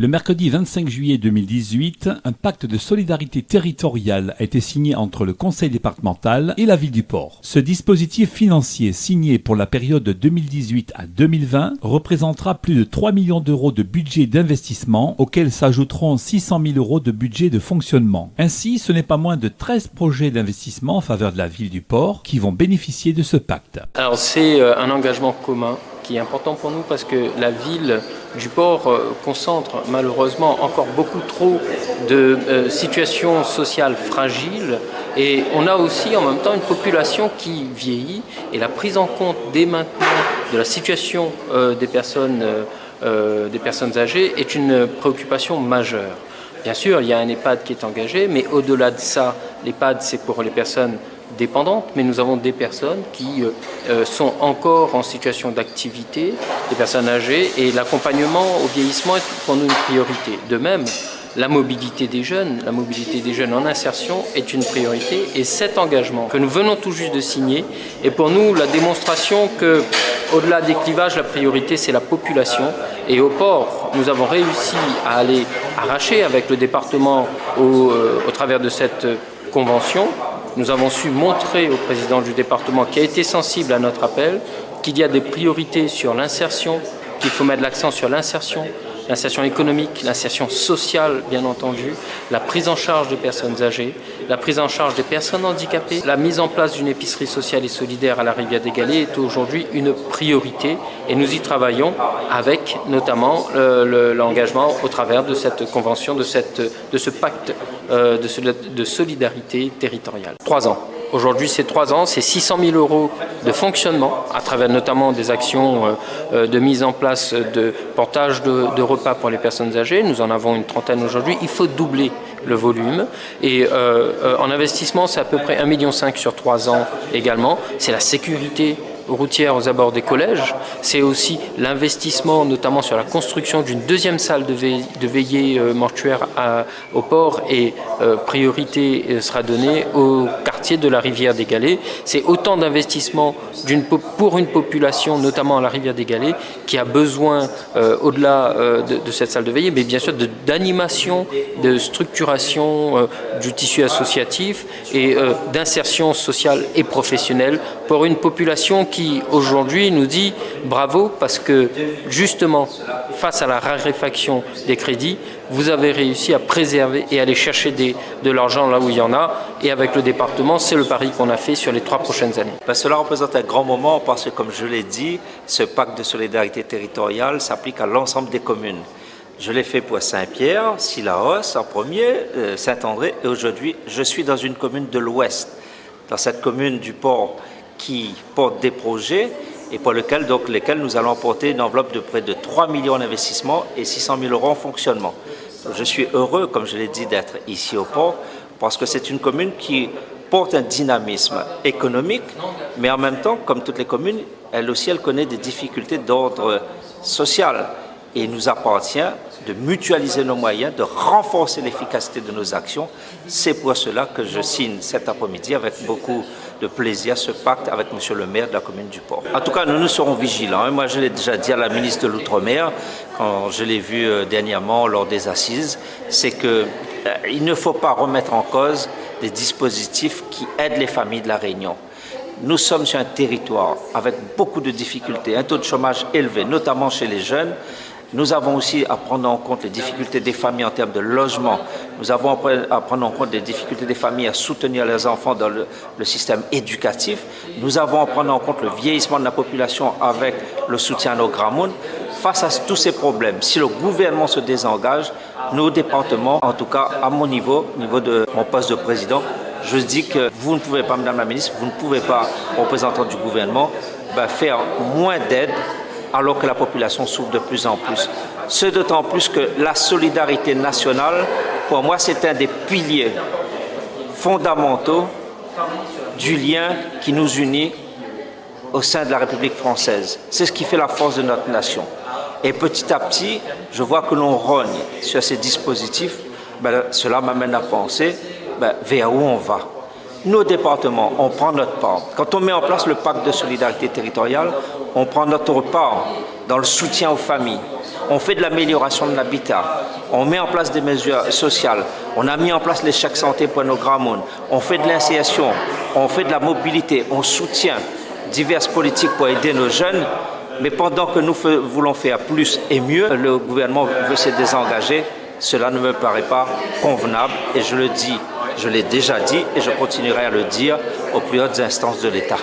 Le mercredi 25 juillet 2018, un pacte de solidarité territoriale a été signé entre le conseil départemental et la ville du Port. Ce dispositif financier signé pour la période de 2018 à 2020 représentera plus de 3 millions d'euros de budget d'investissement auxquels s'ajouteront 600 000 euros de budget de fonctionnement. Ainsi, ce n'est pas moins de 13 projets d'investissement en faveur de la ville du Port qui vont bénéficier de ce pacte. Alors c'est un engagement commun qui est important pour nous parce que la ville du Port concentre malheureusement encore beaucoup trop de situations sociales fragiles et on a aussi en même temps une population qui vieillit et la prise en compte dès maintenant de la situation des personnes âgées est une préoccupation majeure. Bien sûr, il y a un EHPAD qui est engagé, mais au-delà de ça, l'EHPAD c'est pour les personnes dépendantes, mais nous avons des personnes qui sont encore en situation d'activité, des personnes âgées, et l'accompagnement au vieillissement est pour nous une priorité. De même, la mobilité des jeunes en insertion est une priorité, et cet engagement que nous venons tout juste de signer est pour nous la démonstration que, au-delà des clivages, la priorité c'est la population. Et au Port, nous avons réussi à aller arracher avec le département au travers de cette convention. Nous avons su montrer au président du département qui a été sensible à notre appel qu'il y a des priorités sur l'insertion, qu'il faut mettre l'accent sur l'insertion économique, l'insertion sociale bien entendu, la prise en charge des personnes âgées, la prise en charge des personnes handicapées. La mise en place d'une épicerie sociale et solidaire à la Rivière des Galets est aujourd'hui une priorité et nous y travaillons avec notamment l'engagement au travers de cette convention, de ce pacte de solidarité territoriale. 3 ans. Aujourd'hui, c'est 3 ans, c'est 600 000 euros de fonctionnement à travers notamment des actions de mise en place de portage de repas pour les personnes âgées. Nous en avons une trentaine aujourd'hui. Il faut doubler le volume. Et en investissement, c'est à peu près 1,5 million sur 3 ans également. C'est la sécurité routière aux abords des collèges. C'est aussi l'investissement notamment sur la construction d'une deuxième salle de veillée mortuaire au Port et priorité sera donnée au quartier de la Rivière des Galets. C'est autant d'investissements pour une population, notamment à la Rivière des Galets, qui a besoin, au-delà de cette salle de veillée, mais bien sûr d'animation, de structuration du tissu associatif et d'insertion sociale et professionnelle pour une population qui aujourd'hui nous dit bravo parce que justement face à la raréfaction des crédits, vous avez réussi à préserver et aller chercher de l'argent là où il y en a et avec le département, c'est le pari qu'on a fait sur les 3 prochaines années. Cela représente un grand moment parce que comme je l'ai dit, ce pacte de solidarité territoriale s'applique à l'ensemble des communes. Je l'ai fait pour Saint-Pierre, Cilaos en premier, Saint-André et aujourd'hui je suis dans une commune de l'Ouest, dans cette commune du Port qui porte des projets et pour lesquels nous allons apporter une enveloppe de près de 3 millions d'investissements et 600 000 euros en fonctionnement. Donc, je suis heureux, comme je l'ai dit, d'être ici au Port parce que c'est une commune qui porte un dynamisme économique, mais en même temps, comme toutes les communes, elle aussi, elle connaît des difficultés d'ordre social. Et il nous appartient de mutualiser nos moyens, de renforcer l'efficacité de nos actions. C'est pour cela que je signe cet après-midi avec beaucoup de plaisir ce pacte avec M. le maire de la commune du Port. En tout cas, nous serons vigilants. Moi, je l'ai déjà dit à la ministre de l'Outre-mer, quand je l'ai vu dernièrement lors des assises, c'est qu'il ne faut pas remettre en cause des dispositifs qui aident les familles de la Réunion. Nous sommes sur un territoire avec beaucoup de difficultés, un taux de chômage élevé, notamment chez les jeunes. Nous avons aussi à prendre en compte les difficultés des familles en termes de logement. Nous avons à prendre en compte les difficultés des familles à soutenir leurs enfants dans le système éducatif. Nous avons à prendre en compte le vieillissement de la population avec le soutien à nos grands mondes. Face à tous ces problèmes, si le gouvernement se désengage, nos départements, en tout cas à mon niveau, au niveau de mon poste de président, je dis que vous ne pouvez pas, Madame la Ministre, vous ne pouvez pas, représentant du gouvernement, faire moins d'aide alors que la population souffre de plus en plus. Ce d'autant plus que la solidarité nationale, pour moi, c'est un des piliers fondamentaux du lien qui nous unit au sein de la République française. C'est ce qui fait la force de notre nation. Et petit à petit, je vois que l'on rogne sur ces dispositifs. Cela m'amène à penser vers où on va. Nos départements, on prend notre part. Quand on met en place le pacte de solidarité territoriale, on prend notre part dans le soutien aux familles. On fait de l'amélioration de l'habitat. On met en place des mesures sociales. On a mis en place les chèques santé pour nos grands mondes. On fait de l'insertion. On fait de la mobilité. On soutient diverses politiques pour aider nos jeunes. Mais pendant que nous voulons faire plus et mieux, le gouvernement veut se désengager. Cela ne me paraît pas convenable et je le dis, je l'ai déjà dit et je continuerai à le dire aux plus hautes instances de l'État.